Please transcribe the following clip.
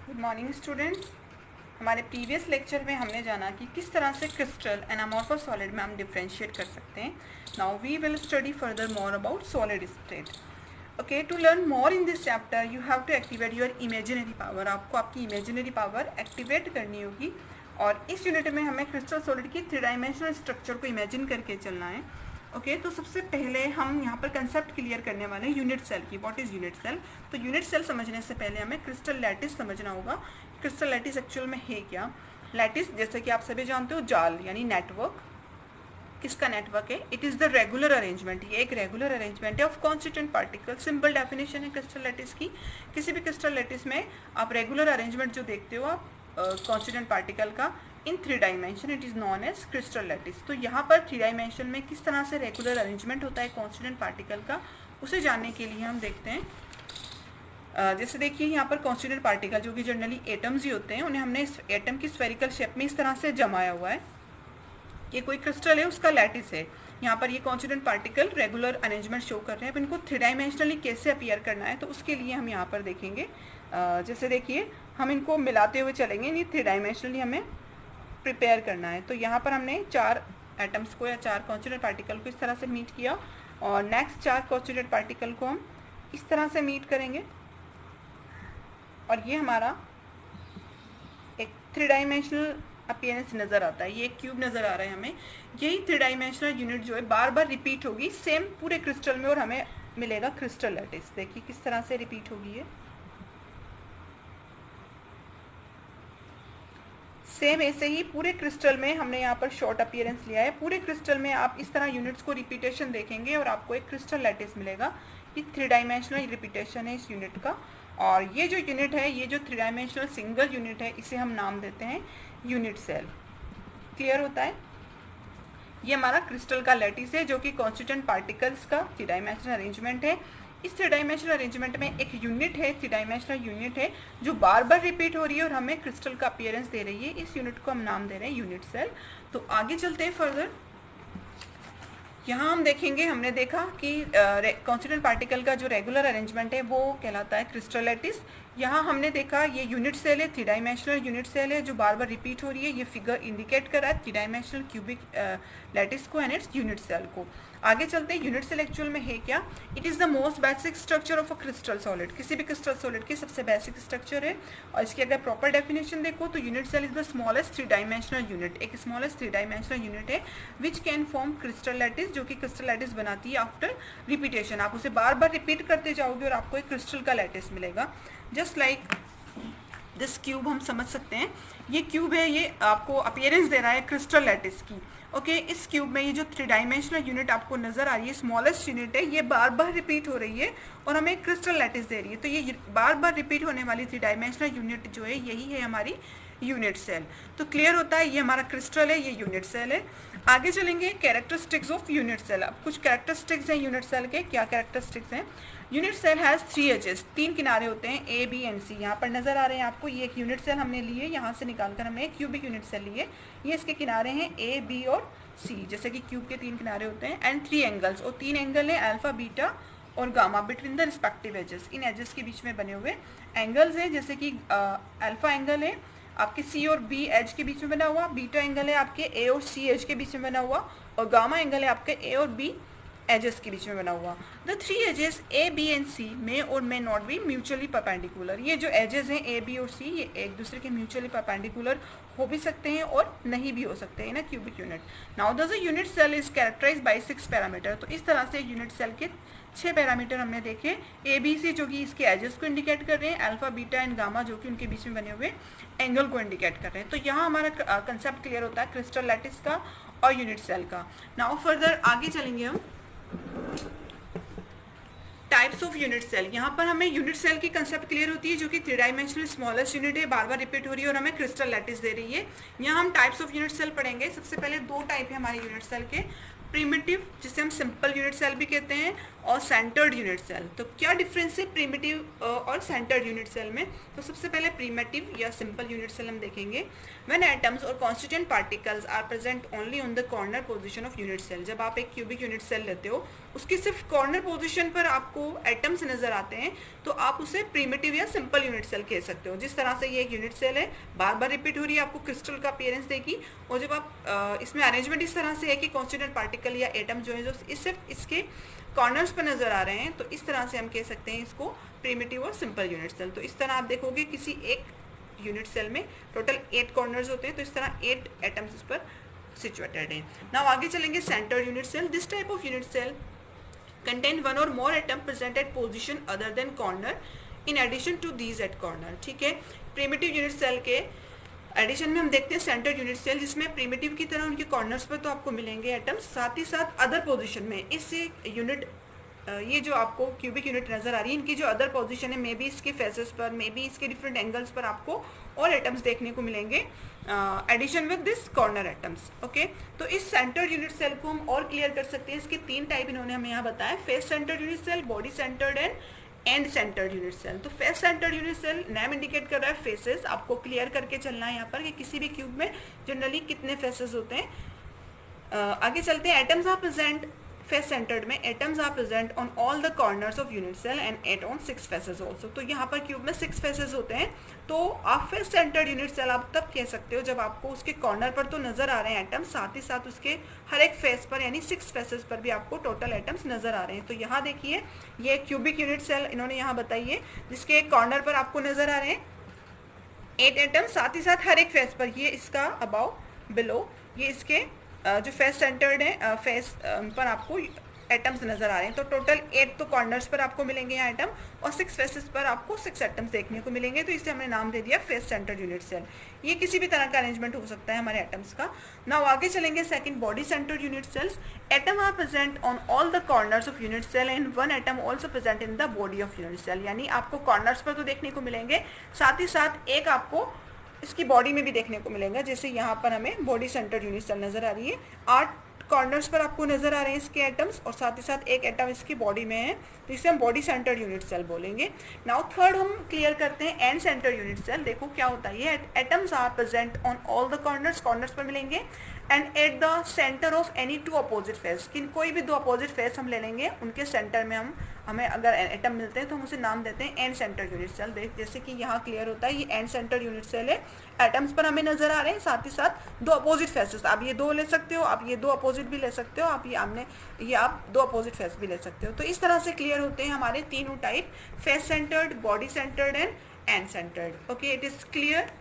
Good morning students. हमारे previous lecture में हमने जाना कि किस तरह से क्रिस्टल एंड अमॉर्फस सॉलिड में हम डिफरेंशिएट कर सकते हैं। Now we will study further more about solid state. Okay, to learn more in this chapter you have to activate your imaginary power. आपको आपकी इमेजिनरी पावर एक्टिवेट करनी होगी और इस यूनिट में हमें क्रिस्टल सॉलिड की 3 डायमेंशनल स्ट्रक्चर को इमेजिन करके चलना है। ओके, तो सबसे पहले हम यहाँ पर कंसेप्ट क्लियर करने वाले हैं यूनिट सेल की। What is unit cell? तो यूनिट सेल समझने से पहले हमें क्रिस्टल लैटिस समझना होगा। क्रिस्टल लैटिस एक्चुअल में है क्या? लैटिस जैसे कि आप सभी जानते हो जाल यानी नेटवर्क। किसका नेटवर्क है? It is the regular arrangement. ये एक रेगुलर अरेंजमेंट है of constituent particle. Simple definition है क्रिस्टल लैटिस की। किसी भी क्रिस्टल लैटिस में आप रेगुलर अरेंजमेंट जो देखते हो आप कॉन्स्टिट्यूएंट पार्टिकल का in 3 dimension, it is known as crystal lattice. तो यहाँ पर 3 डायमेंशन में किस तरह से रेगुलर अरेंजमेंट होता है कॉन्स्टिट्यूएंट पार्टिकल का, उसे जानने के लिए हम देखते हैं। जैसे देखिए यहाँ पर कॉन्स्टिट्यूएंट पार्टिकल जो कि जनरली एटम्स ही होते हैं, उन्हें हमने इस एटम की स्फेरिकल शेप में इस तरह से जमाया हुआ है। ये कोई क्रिस्टल है, उसका लैटिस है। यहाँ पर ये constituent particle regular arrangement show कर रहे हैं। अब इनको 3 डायमेंशनली कैसे अपीयर करना है, तो उसके लिए हम यहाँ पर देखेंगे। जैसे देखिए हम इनको मिलाते हुए चलेंगे, ये 3 डायमेंशनली हमें प्रिपेयर करना है। तो यहाँ पर हमने 4 एटम्स को या 4 कॉन्स्टिट्यूएंट पार्टिकल को इस तरह से मीट किया और नेक्स्ट 4 कॉन्स्टिट्यूएंट पार्टिकल को हम इस तरह से मीट करेंगे और ये हमारा एक 3 डायमेंशनल अपीयरेंस नज़र आता है। ये एक क्यूब नज़र आ रहा है हमें। यही 3 डायमेंशनल यूनिट जो है बार बार रिपीट होगी सेम पूरे क्रिस्टल में और हमें मिलेगा क्रिस्टल लैटिस। देखिए किस तरह से रिपीट होगी ये। सेम ऐसे ही पूरे क्रिस्टल में हमने यहाँ पर शॉर्ट अपीयरेंस लिया है। पूरे क्रिस्टल में आप इस तरह यूनिट्स को रिपीटेशन देखेंगे और आपको एक क्रिस्टल लैटिस मिलेगा। ये 3 डायमेंशनल रिपीटेशन है इस यूनिट का। और ये जो यूनिट है, ये जो 3 डायमेंशनल सिंगल यूनिट है, इसे हम नाम देते हैं यूनिट सेल। क्लियर होता है? ये हमारा क्रिस्टल का लैटिस है जो कि कॉन्स्टिट्यूएंट पार्टिकल्स का 3 डायमेंशनल अरेंजमेंट है। इस 3 डायमेंशनल अरेंजमेंट में एक यूनिट है, 3 डायमेंशनल यूनिट है जो बार बार रिपीट हो रही है और हमें क्रिस्टल का अपीयरेंस दे रही है। इस यूनिट को हम नाम दे रहे हैं यूनिट सेल। तो आगे चलते हैं फर्दर। यहाँ हम देखेंगे, हमने देखा कि कॉन्स्टिट्यूएंट पार्टिकल का जो रेगुलर अरेंजमेंट है वो कहलाता है क्रिस्टल लैटिस। यहाँ हमने देखा ये यूनिट सेल है, 3 डायमेंशनल यूनिट सेल है जो बार बार रिपीट हो रही है। ये फिगर इंडिकेट कर रहा है 3 डायमेंशनल क्यूबिक लैटिस को एंड इट्स यूनिट सेल को। आगे चलते हैं, यूनिट सेल एक्चुअल में है क्या? It is the most basic structure of a crystal solid. किसी भी क्रिस्टल सॉलिड की सबसे बेसिक स्ट्रक्चर है और इसकी अगर प्रॉपर डेफिनेशन देखो तो unit cell is the smallest 3 dimensional unit. एक स्मॉलेस्ट 3 डायमेंशनल यूनिट है which can form crystal lattice, जो कि क्रिस्टल लैटिस बनाती है आफ्टर रिपीटेशन। आप उसे बार बार रिपीट करते जाओगे और आपको एक क्रिस्टल का लैटिस मिलेगा। जस्ट लाइक दिस क्यूब हम समझ सकते हैं। ये क्यूब है, ये आपको अपीयरेंस दे रहा है क्रिस्टल लैटिस की। ओके, इस क्यूब में ये जो 3 डायमेंशनल यूनिट आपको नजर आ रही है, स्मॉलेस्ट यूनिट है, ये बार बार रिपीट हो रही है और हमें क्रिस्टल लैटिस दे रही है। तो ये बार बार रिपीट होने वाली 3 डायमेंशनल यूनिट जो है, यही है हमारी यूनिट सेल। तो क्लियर होता है, ये हमारा क्रिस्टल है, ये यूनिट सेल है। आगे चलेंगे, कैरेक्टरिस्टिक्स ऑफ यूनिट सेल। अब कुछ कैरेक्टरिस्टिक्स हैं यूनिट सेल के। क्या कैरेक्टरिस्टिक्स हैं? यूनिट सेल हैज़ 3 एजेस, 3 किनारे होते हैं, ए बी एंड सी। यहाँ पर नजर आ रहे हैं आपको। ये एक यूनिट सेल हमने लिए, यहाँ से निकालकर हमने एक क्यूबिक यूनिट सेल लिए। ये इसके किनारे हैं ए बी और सी, जैसे कि क्यूब के 3 किनारे होते हैं। एंड 3 एंगल्स, और 3 एंगल है अल्फा, बीटा और gamma between the respective axes. इन एजेस के बीच में बने हुए एंगल्स हैं, जैसे कि अल्फा एंगल है आपके सी और बी एज के बीच में बना हुआ, बीटा एंगल है आपके ए और सी एज के बीच में बना हुआ, और गामा एंगल है आपके ए और बी एजेस के बीच में बना हुआ। The 3 axes A B and C may और may not be mutually perpendicular. ये जो एजेस हैं ए बी और सी, ये एक दूसरे के म्यूचुअली परपेंडिकुलर हो भी सकते हैं और नहीं भी हो सकते हैं ना cubic unit. Now the unit cell is characterised by 6 parameter. तो इस तरह से यूनिट सेल के 6 पैरामीटर हमने देखे। ए बी सी जो कि इसके एजेस को इंडिकेट कर रहे हैं, अल्फा बीटा एंड गामा जो कि उनके बीच में बने हुए एंगल को इंडिकेट कर रहे हैं। तो यहाँ हमारा कंसेप्ट क्लियर होता है क्रिस्टल लैटिस का और यूनिट सेल का। नाउ फर्दर आगे चलेंगे हम। Types of unit cell. यहाँ पर हमें यूनिट सेल की कंसेप्ट क्लियर होती है जो कि 3 डायमेंशनल स्मॉलेस्ट यूनिट है, बार बार रिपीट हो रही है और हमें क्रिस्टल लैटिस दे रही है। यहाँ हम टाइप्स ऑफ यूनिट सेल पढ़ेंगे। सबसे पहले 2 टाइप है हमारे यूनिट सेल के, प्रिमिटिव जिसे हम सिंपल यूनिट सेल भी कहते हैं और सेंटर्ड यूनिट सेल। तो क्या डिफरेंस है प्रिमिटिव और सेंटर्ड यूनिट सेल में? तो सबसे पहले प्रिमिटिव या सिंपल यूनिट सेल हम देखेंगे। व्हेन एटम्स और constituent particles are present only on the corner position of unit cell. जब आप एक क्यूबिक यूनिट सेल लेते हो उसकी सिर्फ कॉर्नर पोजीशन पर आपको एटम्स नजर आते हैं, तो आप उसे प्रिमिटिव या सिंपल यूनिट सेल कह सकते हो। जिस तरह से ये एक यूनिट सेल है, बार बार रिपीट हो रही है, आपको क्रिस्टल का अपीयरेंस देगी, और जब आप इसमें अरेंजमेंट इस तरह से है कि कॉन्स्टिट्यूएंट पार्टिकल या एटम जो है जो सिर्फ इसके कॉर्नर्स पर नजर आ रहे हैं, तो इस तरह से हम कह सकते हैं इसको प्रिमिटिव और सिंपल यूनिट सेल। तो इस तरह आप देखोगे किसी एक यूनिट सेल में टोटल 8 कॉर्नर्स होते हैं, तो इस तरह 8 एटम्स इस पर सिचुएटेड हैं। नाउ आगे चलेंगे centre unit cell. This type of unit cell contain one or more atom present at position other than corner in addition to these at corner। ठीक है, प्रिमिटिव यूनिट सेल के addition में हम देखते हैं सेंटर यूनिट सेल, जिसमें primitive की तरह उनके कॉर्नर्स पर तो आपको मिलेंगे एटम्स, साथ ही साथ अदर पोजीशन में इस यूनिट ये जो आपको क्यूबिक यूनिट नजर आ रही है, इनकी जो अदर पोजीशन है, मे बी इसके फेसेस पर, मे बी इसके डिफरेंट एंगल्स पर आपको और एटम्स देखने को मिलेंगे addition with this corner atoms. Okay, तो इस सेंटर यूनिट सेल को हम और क्लियर कर सकते हैं। इसके 3 टाइप इन्होंने हमें यहाँ बताया, face centre unit cell, body centred and and centred unit cell. तो फेस सेंटर्ड यूनिट सेल नाम इंडिकेट कर रहा है फेसेस, आपको क्लियर करके चलना है यहाँ पर कि किसी भी क्यूब में जनरली कितने फेसेस होते हैं। आगे चलते हैं, atoms are present face centred में, atoms are present on all the corners of unit cell and at on 6 faces also. तो यहाँ पर क्यूब में 6 फेसेस होते हैं, तो आप फेस सेंटर्ड यूनिट सेल आप तब कह सकते हो जब आपको उसके कॉर्नर पर तो नजर आ रहे हैं एटम्स, साथ ही साथ उसके हर एक फेस पर यानी 6 फेसेस पर भी आपको टोटल एटम्स नजर आ रहे हैं। तो यहाँ देखिए ये क्यूबिक यूनिट सेल इन्होंने यहाँ बताई है, जिसके कॉर्नर पर आपको नजर आ रहे हैं 8 एटम्स, साथ ही साथ हर एक फेस पर, ये इसका अबाव बिलो, ये इसके जो फेस सेंटर्ड है फेस पर आपको एटम्स नजर आ रहे हैं। तो टोटल 8 तो कॉर्नर्स पर आपको मिलेंगे यहाँ एटम, और 6 फेसेस पर आपको 6 एटम्स देखने को मिलेंगे, तो इसे हमने नाम दे दिया फेस सेंटर्ड यूनिट सेल। ये किसी भी तरह का अरेंजमेंट हो सकता है हमारे एटम्स का। नाउ आगे चलेंगे second, body centred unit cells. Atom are present on all the corners of unit cell and one atom also present in the body of unit cell. यानी आपको कॉर्नर्स पर तो देखने को मिलेंगे, साथ ही साथ एक आपको इसकी बॉडी में भी देखने को मिलेगा। जैसे यहाँ पर हमें बॉडी सेंटर्ड यूनिट सेल नजर आ रही है, 8 कॉर्नर्स पर आपको नजर आ रहे हैं इसके एटम्स, और साथ ही साथ एक एटम इसकी बॉडी में है, तो इसे हम बॉडी सेंटर्ड यूनिट सेल बोलेंगे। नाउ थर्ड हम क्लियर करते हैं एंड सेंटर्ड यूनिट सेल। देखो क्या होता है, ये atoms are present on all the corners, corners पर मिलेंगे, and at the centre of any 2 opposite face. कोई भी 2 अपोजिट फेस हम ले लेंगे, उनके सेंटर में हमें अगर एटम मिलते हैं तो हम उसे नाम देते हैं एंड सेंटर यूनिट सेल। जैसे कि यहाँ क्लियर होता है, ये एंड सेंटर यूनिट सेल है, एटम्स पर हमें नजर आ रहे हैं, साथ ही साथ 2 अपोजिट फेसेस। आप ये 2 ले सकते हो, आप ये 2 अपोजिट भी ले सकते हो, आप ये आप 2 अपोजिट फेस भी ले सकते हो। तो इस तरह से क्लियर होते हैं हमारे तीनों type, face centred, body centred and centred. Okay, it is clear.